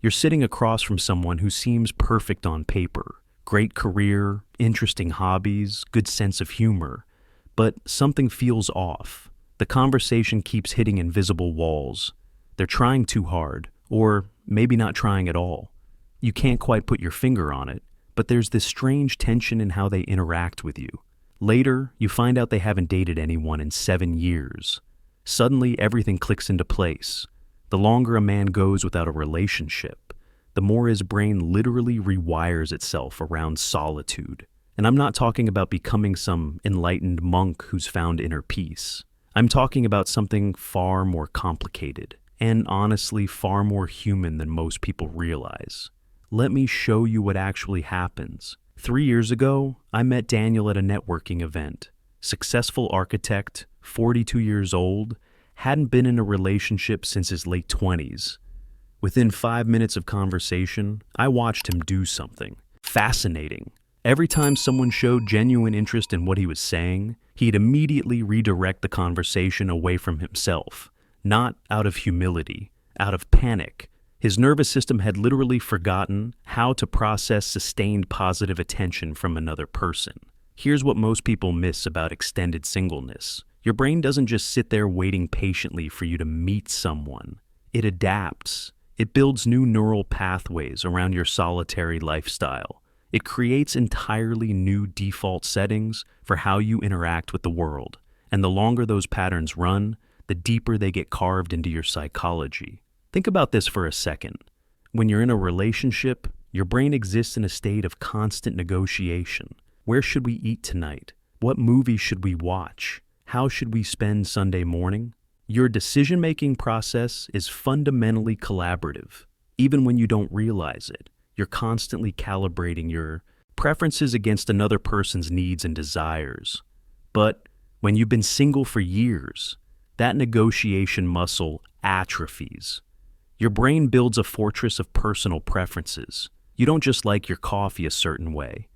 You're sitting across from someone who seems perfect on paper. Great career, interesting hobbies, good sense of humor. But something feels off. The conversation keeps hitting invisible walls. They're trying too hard, or maybe not trying at all. You can't quite put your finger on it, but there's this strange tension in how they interact with you. Later, you find out they haven't dated anyone in 7 years. Suddenly, everything clicks into place. The longer a man goes without a relationship, the more his brain literally rewires itself around solitude. And I'm not talking about becoming some enlightened monk who's found inner peace. I'm talking about something far more complicated, and honestly far more human than most people realize. Let me show you what actually happens. 3 years ago, I met Daniel at a networking event. Successful architect, 42 years old, hadn't been in a relationship since his late 20s. Within 5 minutes of conversation, I watched him do something fascinating. Every time someone showed genuine interest in what he was saying, he'd immediately redirect the conversation away from himself, not out of humility, out of panic. His nervous system had literally forgotten how to process sustained positive attention from another person. Here's what most people miss about extended singleness. Your brain doesn't just sit there waiting patiently for you to meet someone. It adapts. It builds new neural pathways around your solitary lifestyle. It creates entirely new default settings for how you interact with the world. And the longer those patterns run, the deeper they get carved into your psychology. Think about this for a second. When you're in a relationship, your brain exists in a state of constant negotiation. Where should we eat tonight? What movie should we watch? How should we spend Sunday morning? Your decision-making process is fundamentally collaborative. Even when you don't realize it, you're constantly calibrating your preferences against another person's needs and desires. But when you've been single for years, that negotiation muscle atrophies. Your brain builds a fortress of personal preferences. You don't just like your coffee a certain way.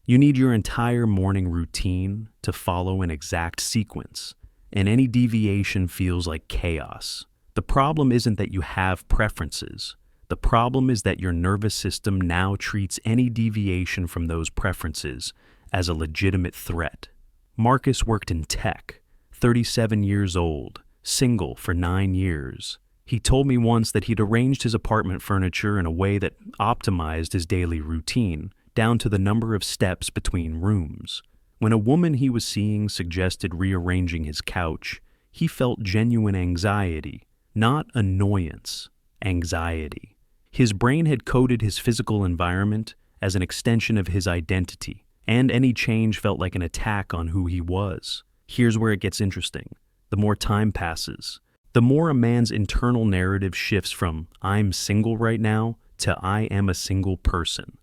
You need your entire morning routine to follow an exact sequence, and any deviation feels like chaos. The problem isn't that you have preferences. The problem is that your nervous system now treats any deviation from those preferences as a legitimate threat. Marcus worked in tech, 37 years old, single for 9 years. He told me once that he'd arranged his apartment furniture in a way that optimized his daily routine, down to the number of steps between rooms. When a woman he was seeing suggested rearranging his couch, he felt genuine anxiety, not annoyance, anxiety. His brain had coded his physical environment as an extension of his identity, and any change felt like an attack on who he was. Here's where it gets interesting. The more time passes, the more a man's internal narrative shifts from "I'm single right now" to "I am a single person."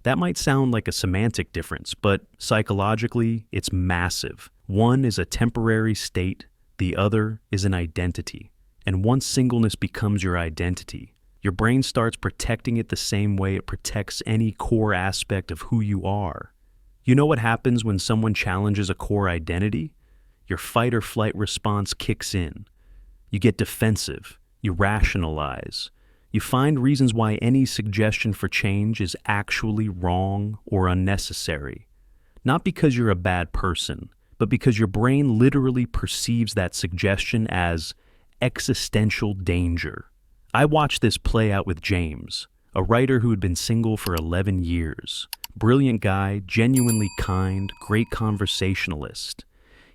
That might sound like a semantic difference, but psychologically, it's massive. One is a temporary state, the other is an identity. And once singleness becomes your identity, your brain starts protecting it the same way it protects any core aspect of who you are. You know what happens when someone challenges a core identity? Your fight or flight response kicks in. You get defensive, you rationalize. You find reasons why any suggestion for change is actually wrong or unnecessary. Not because you're a bad person, but because your brain literally perceives that suggestion as existential danger. I watched this play out with James, a writer who had been single for 11 years. Brilliant guy, genuinely kind, great conversationalist.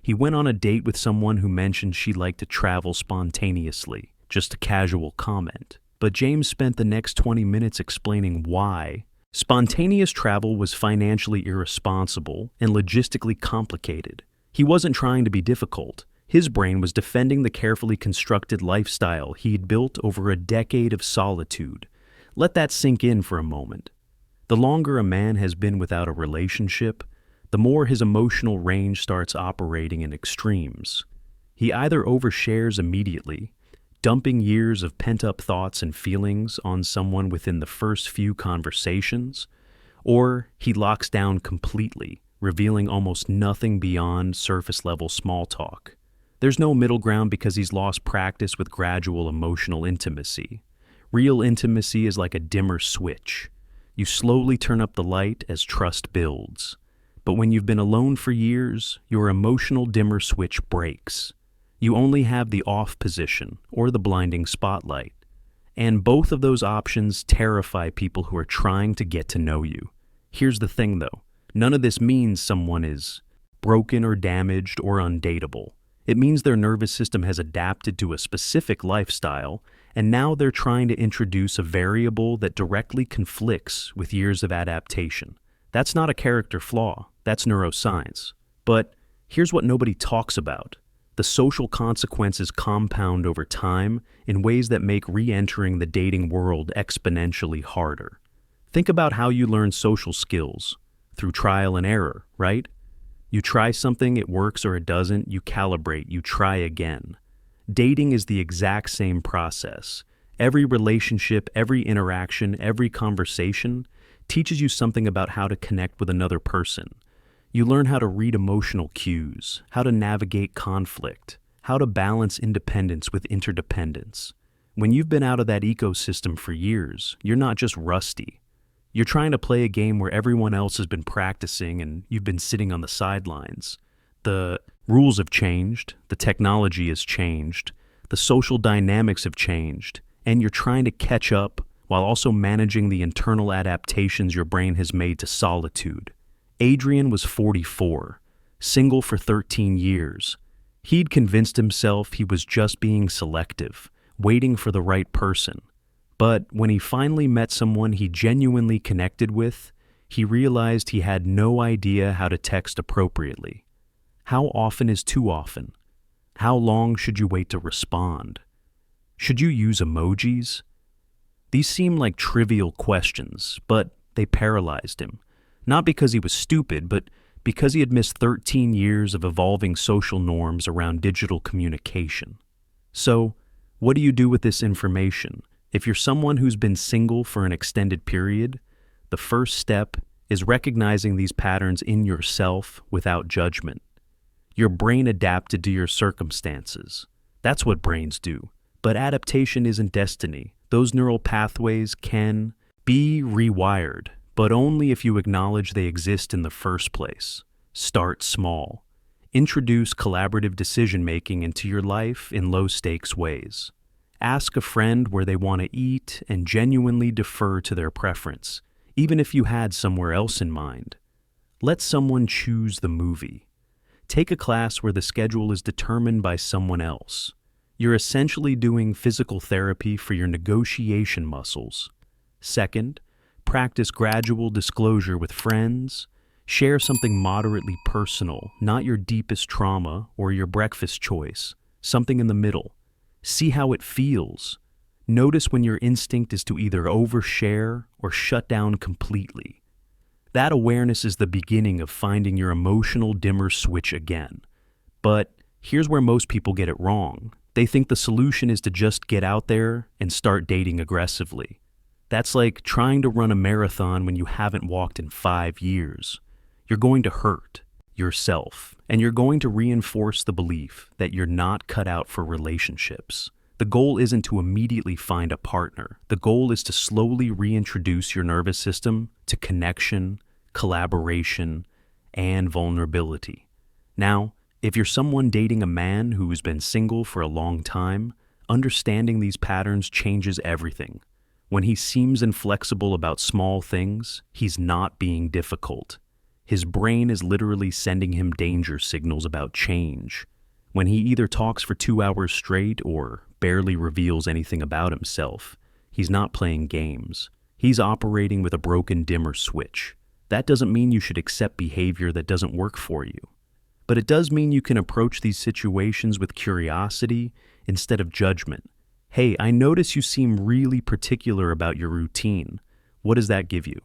He went on a date with someone who mentioned she liked to travel spontaneously, just a casual comment. But James spent the next 20 minutes explaining why. Spontaneous travel was financially irresponsible and logistically complicated. He wasn't trying to be difficult. His brain was defending the carefully constructed lifestyle he'd built over a decade of solitude. Let that sink in for a moment. The longer a man has been without a relationship, the more his emotional range starts operating in extremes. He either overshares immediately, dumping years of pent-up thoughts and feelings on someone within the first few conversations, or he locks down completely, revealing almost nothing beyond surface-level small talk. There's no middle ground because he's lost practice with gradual emotional intimacy. Real intimacy is like a dimmer switch. You slowly turn up the light as trust builds. But when you've been alone for years, your emotional dimmer switch breaks. You only have the off position or the blinding spotlight. And both of those options terrify people who are trying to get to know you. Here's the thing though, none of this means someone is broken or damaged or undateable. It means their nervous system has adapted to a specific lifestyle, and now they're trying to introduce a variable that directly conflicts with years of adaptation. That's not a character flaw, that's neuroscience. But here's what nobody talks about. The social consequences compound over time in ways that make re-entering the dating world exponentially harder. Think about how you learn social skills, through trial and error, right? You try something, it works or it doesn't, you calibrate, you try again. Dating is the exact same process. Every relationship, every interaction, every conversation teaches you something about how to connect with another person. You learn how to read emotional cues, how to navigate conflict, how to balance independence with interdependence. When you've been out of that ecosystem for years, you're not just rusty. You're trying to play a game where everyone else has been practicing and you've been sitting on the sidelines. The rules have changed, the technology has changed, the social dynamics have changed, and you're trying to catch up while also managing the internal adaptations your brain has made to solitude. Adrian was 44, single for 13 years. He'd convinced himself he was just being selective, waiting for the right person. But when he finally met someone he genuinely connected with, he realized he had no idea how to text appropriately. How often is too often? How long should you wait to respond? Should you use emojis? These seem like trivial questions, but they paralyzed him. Not because he was stupid, but because he had missed 13 years of evolving social norms around digital communication. So, what do you do with this information? If you're someone who's been single for an extended period, the first step is recognizing these patterns in yourself without judgment. Your brain adapted to your circumstances. That's what brains do. But adaptation isn't destiny. Those neural pathways can be rewired, but only if you acknowledge they exist in the first place. Start small. Introduce collaborative decision-making into your life in low-stakes ways. Ask a friend where they want to eat and genuinely defer to their preference, even if you had somewhere else in mind. Let someone choose the movie. Take a class where the schedule is determined by someone else. You're essentially doing physical therapy for your negotiation muscles. Second, practice gradual disclosure with friends. Share something moderately personal, not your deepest trauma or your breakfast choice, something in the middle. See how it feels. Notice when your instinct is to either overshare or shut down completely. That awareness is the beginning of finding your emotional dimmer switch again. But here's where most people get it wrong. They think the solution is to just get out there and start dating aggressively. That's like trying to run a marathon when you haven't walked in 5 years. You're going to hurt yourself, and you're going to reinforce the belief that you're not cut out for relationships. The goal isn't to immediately find a partner. The goal is to slowly reintroduce your nervous system to connection, collaboration, and vulnerability. Now, if you're someone dating a man who's been single for a long time, understanding these patterns changes everything. When he seems inflexible about small things, he's not being difficult. His brain is literally sending him danger signals about change. When he either talks for 2 hours straight or barely reveals anything about himself, he's not playing games. He's operating with a broken dimmer switch. That doesn't mean you should accept behavior that doesn't work for you. But it does mean you can approach these situations with curiosity instead of judgment. Hey, I notice you seem really particular about your routine. What does that give you?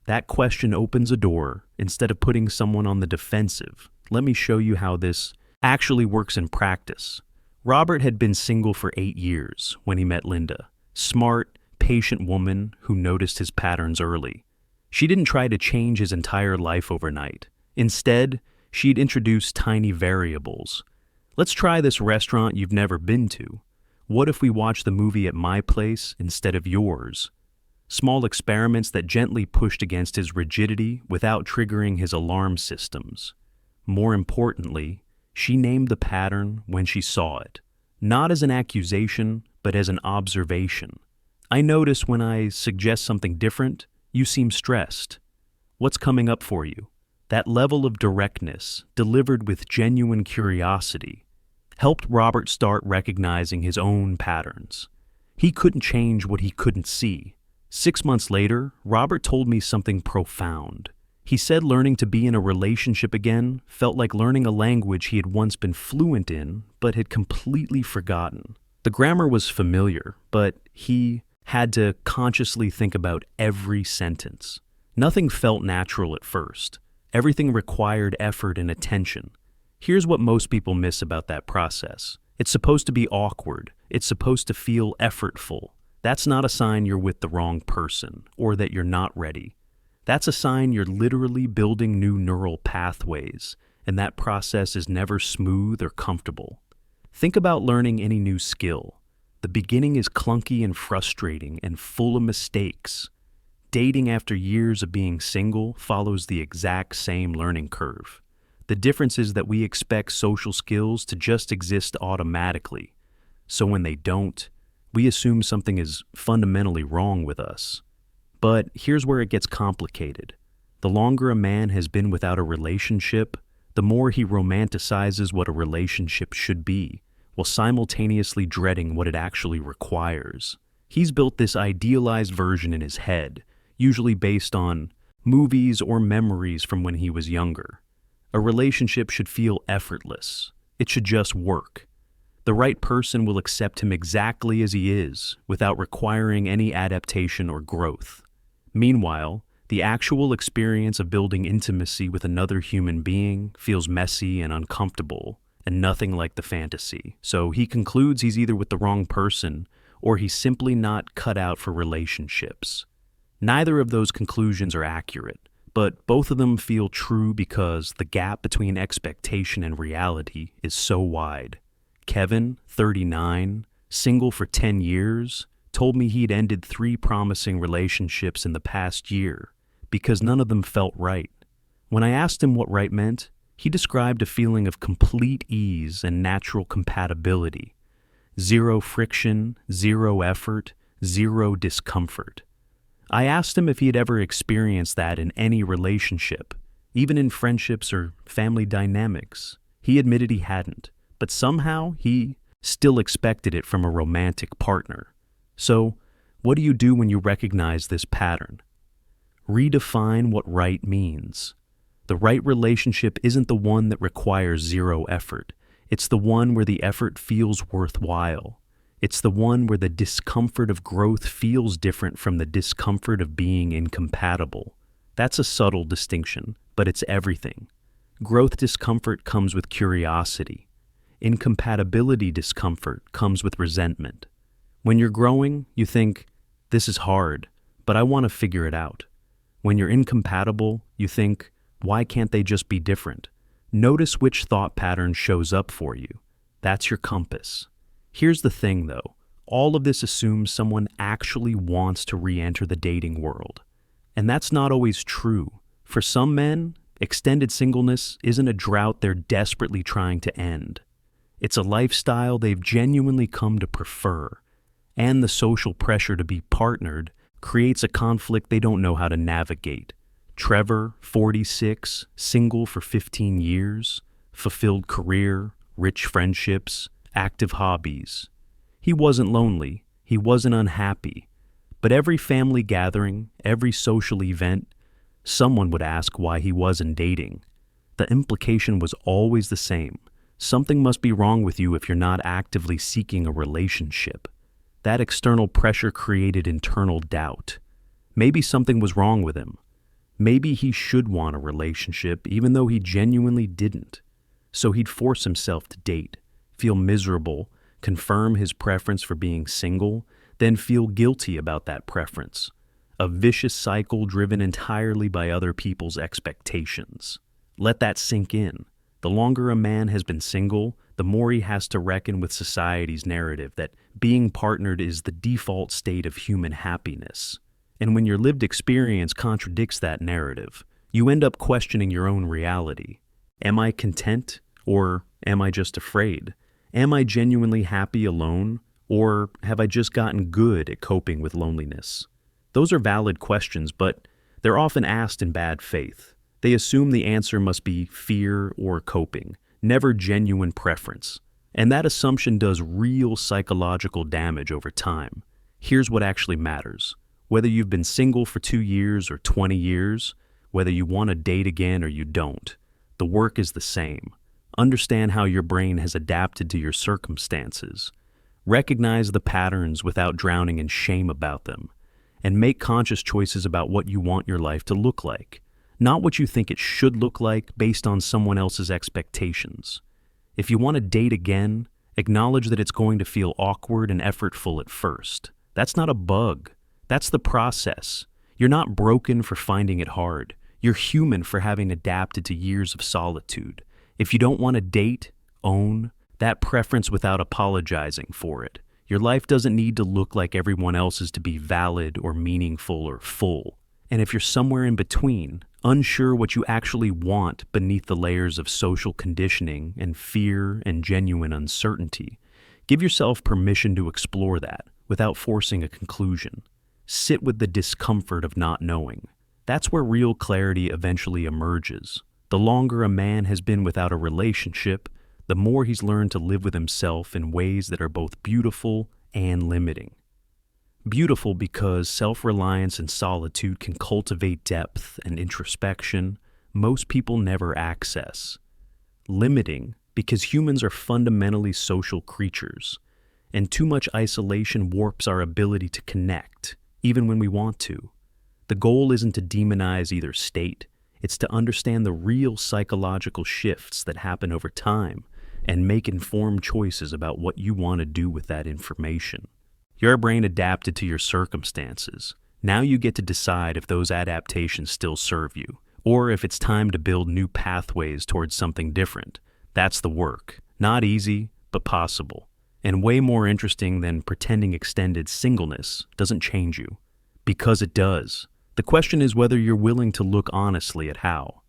That question opens a door instead of putting someone on the defensive. Let me show you how this actually works in practice. Robert had been single for 8 years when he met Linda. Smart, patient woman who noticed his patterns early. She didn't try to change his entire life overnight. Instead, she'd introduced tiny variables. Let's try this restaurant you've never been to. What if we watch the movie at my place instead of yours? Small experiments that gently pushed against his rigidity without triggering his alarm systems. More importantly, she named the pattern when she saw it, not as an accusation, but as an observation. I notice when I suggest something different, you seem stressed. What's coming up for you? That level of directness, delivered with genuine curiosity, helped Robert start recognizing his own patterns. He couldn't change what he couldn't see. 6 months later, Robert told me something profound. He said learning to be in a relationship again felt like learning a language he had once been fluent in, but had completely forgotten. The grammar was familiar, but he had to consciously think about every sentence. Nothing felt natural at first. Everything required effort and attention. Here's what most people miss about that process. It's supposed to be awkward. It's supposed to feel effortful. That's not a sign you're with the wrong person or that you're not ready. That's a sign you're literally building new neural pathways, and that process is never smooth or comfortable. Think about learning any new skill. The beginning is clunky and frustrating and full of mistakes. Dating after years of being single follows the exact same learning curve. The difference is that we expect social skills to just exist automatically. So when they don't, we assume something is fundamentally wrong with us. But here's where it gets complicated. The longer a man has been without a relationship, the more he romanticizes what a relationship should be, while simultaneously dreading what it actually requires. He's built this idealized version in his head, usually based on movies or memories from when he was younger. A relationship should feel effortless. It should just work. The right person will accept him exactly as he is, without requiring any adaptation or growth. Meanwhile, the actual experience of building intimacy with another human being feels messy and uncomfortable, and nothing like the fantasy. So he concludes he's either with the wrong person, or he's simply not cut out for relationships. Neither of those conclusions are accurate, but both of them feel true because the gap between expectation and reality is so wide. Kevin, 39, single for 10 years, told me he'd ended 3 promising relationships in the past year because none of them felt right. When I asked him what right meant, he described a feeling of complete ease and natural compatibility. 0 friction, 0 effort, 0 discomfort. I asked him if he had ever experienced that in any relationship, even in friendships or family dynamics. He admitted he hadn't, but somehow he still expected it from a romantic partner. So, what do you do when you recognize this pattern? Redefine what right means. The right relationship isn't the one that requires 0 effort. It's the one where the effort feels worthwhile. It's the one where the discomfort of growth feels different from the discomfort of being incompatible. That's a subtle distinction, but it's everything. Growth discomfort comes with curiosity. Incompatibility discomfort comes with resentment. When you're growing, you think, this is hard, but I want to figure it out. When you're incompatible, you think, why can't they just be different? Notice which thought pattern shows up for you. That's your compass. Here's the thing, though. All of this assumes someone actually wants to re-enter the dating world. And that's not always true. For some men, extended singleness isn't a drought they're desperately trying to end. It's a lifestyle they've genuinely come to prefer. And the social pressure to be partnered creates a conflict they don't know how to navigate. Trevor, 46, single for 15 years, fulfilled career, rich friendships, active hobbies. He wasn't lonely, he wasn't unhappy, but every family gathering, every social event, someone would ask why he wasn't dating. The implication was always the same. Something must be wrong with you if you're not actively seeking a relationship. That external pressure created internal doubt. Maybe something was wrong with him. Maybe he should want a relationship even though he genuinely didn't. So he'd force himself to date, feel miserable, confirm his preference for being single, then feel guilty about that preference. A vicious cycle driven entirely by other people's expectations. Let that sink in. The longer a man has been single, the more he has to reckon with society's narrative that being partnered is the default state of human happiness. And when your lived experience contradicts that narrative, you end up questioning your own reality. Am I content, or am I just afraid? Am I genuinely happy alone, or have I just gotten good at coping with loneliness? Those are valid questions, but they're often asked in bad faith. They assume the answer must be fear or coping, never genuine preference. And that assumption does real psychological damage over time. Here's what actually matters. Whether you've been single for 2 years or 20 years, whether you want to date again or you don't, the work is the same. Understand how your brain has adapted to your circumstances. Recognize the patterns without drowning in shame about them. And make conscious choices about what you want your life to look like, not what you think it should look like based on someone else's expectations. If you want to date again, acknowledge that it's going to feel awkward and effortful at first. That's not a bug. That's the process. You're not broken for finding it hard. You're human for having adapted to years of solitude. If you don't want to date, own that preference without apologizing for it. Your life doesn't need to look like everyone else's to be valid or meaningful or full. And if you're somewhere in between, unsure what you actually want beneath the layers of social conditioning and fear and genuine uncertainty, give yourself permission to explore that without forcing a conclusion. Sit with the discomfort of not knowing. That's where real clarity eventually emerges. The longer a man has been without a relationship, the more he's learned to live with himself in ways that are both beautiful and limiting. Beautiful because self-reliance and solitude can cultivate depth and introspection most people never access. Limiting because humans are fundamentally social creatures, and too much isolation warps our ability to connect, even when we want to. The goal isn't to demonize either state, it's to understand the real psychological shifts that happen over time and make informed choices about what you want to do with that information. Your brain adapted to your circumstances. Now you get to decide if those adaptations still serve you, or if it's time to build new pathways towards something different. That's the work. Not easy, but possible. And way more interesting than pretending extended singleness doesn't change you. Because it does. The question is whether you're willing to look honestly at how.